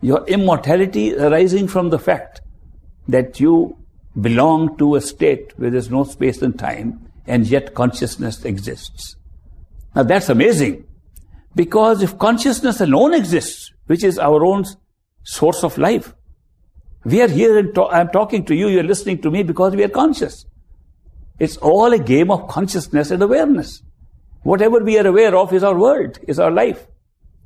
Your immortality arising from the fact that you belong to a state where there's no space and time, and yet consciousness exists. Now that's amazing, because if consciousness alone exists, which is our own source of life, we are here and I'm talking to you, you're listening to me because we are conscious. It's all a game of consciousness and awareness. Whatever we are aware of is our world, is our life.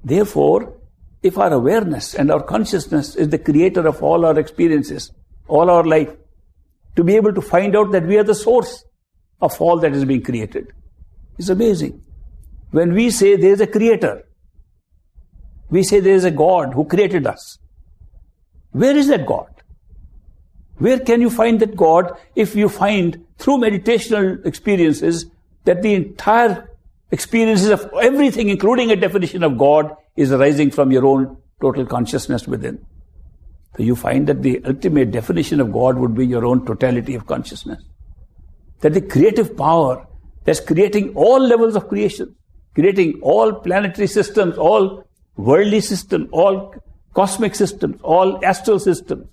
Therefore, if our awareness and our consciousness is the creator of all our experiences, all our life, to be able to find out that we are the source of all that is being created is amazing. When we say there is a creator, we say there is a God who created us. Where is that God? Where can you find that God if you find through meditational experiences that the entire experiences of everything, including a definition of God, is arising from your own total consciousness within? So you find that the ultimate definition of God would be your own totality of consciousness. That the creative power that's creating all levels of creation, creating all planetary systems, all worldly systems, all cosmic systems, all astral systems,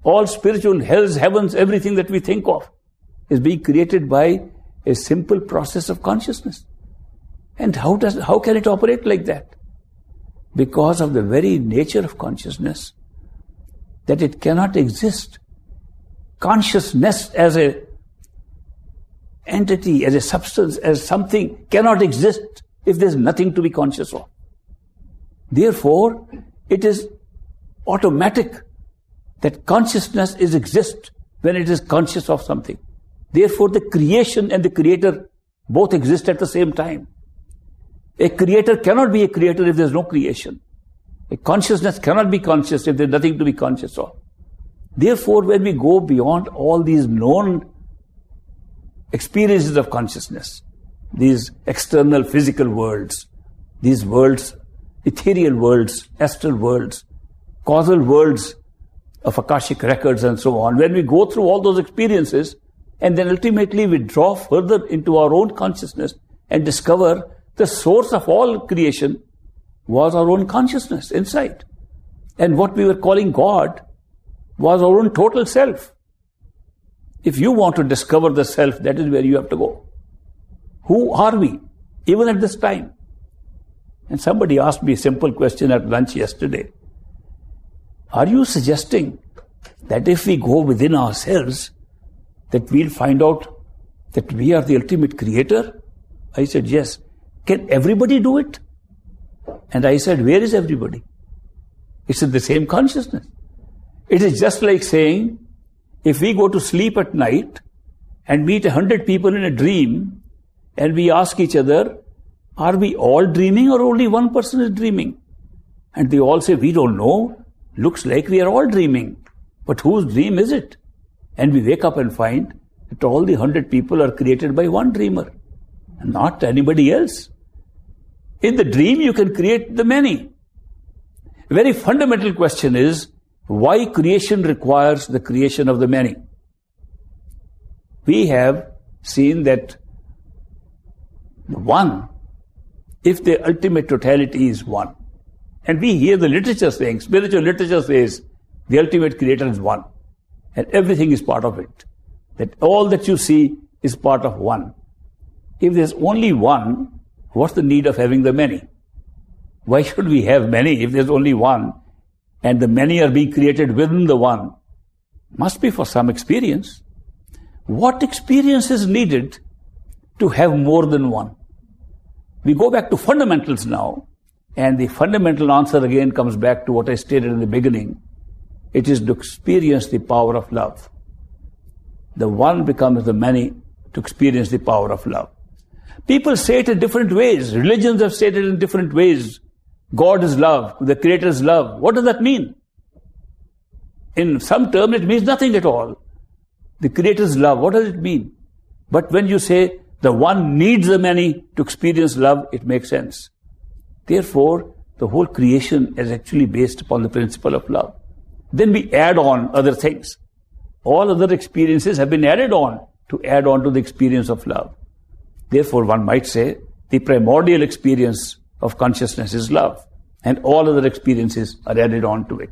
all spiritual hells, heavens, everything that we think of is being created by a simple process of consciousness. And how can it operate like that? Because of the very nature of consciousness, that it cannot exist. Consciousness as a entity, as a substance, as something cannot exist if there's nothing to be conscious of. Therefore, it is automatic that consciousness exists when it is conscious of something. Therefore, the creation and the creator both exist at the same time. A creator cannot be a creator if there's no creation. A consciousness cannot be conscious if there's nothing to be conscious of. Therefore, when we go beyond all these known experiences of consciousness, these external physical worlds, these worlds, ethereal worlds, astral worlds, causal worlds of Akashic records and so on, when we go through all those experiences and then ultimately we draw further into our own consciousness and discover the source of all creation was our own consciousness inside. And what we were calling God was our own total self. If you want to discover the self, that is where you have to go. Who are we, even at this time? And somebody asked me a simple question at lunch yesterday. Are you suggesting that if we go within ourselves, that we'll find out that we are the ultimate creator? I said, yes. Can everybody do it? And I said, where is everybody? It's in the same consciousness. It is just like saying, if we go to sleep at night and meet 100 people in a dream and we ask each other, are we all dreaming or only one person is dreaming? And they all say, we don't know. Looks like we are all dreaming. But whose dream is it? And we wake up and find that all the 100 people are created by one dreamer, and not anybody else. In the dream, you can create the many. A very fundamental question is, why creation requires the creation of the many? We have seen that the one, if the ultimate totality is one, and we hear the literature saying, spiritual literature says, the ultimate creator is one, and everything is part of it. That all that you see is part of one. If there's only one, what's the need of having the many? Why should we have many if there's only one, and the many are being created within the one? Must be for some experience. What experience is needed to have more than one? We go back to fundamentals now, and the fundamental answer again comes back to what I stated in the beginning. It is to experience the power of love. The one becomes the many to experience the power of love. People say it in different ways. Religions have stated it in different ways. God is love. The Creator is love. What does that mean? In some term, it means nothing at all. The Creator is love. What does it mean? But when you say the one needs the many to experience love, it makes sense. Therefore, the whole creation is actually based upon the principle of love. Then we add on other things. All other experiences have been added on to add on to the experience of love. Therefore, one might say the primordial experience of consciousness is love. and all other experiences are added on to it.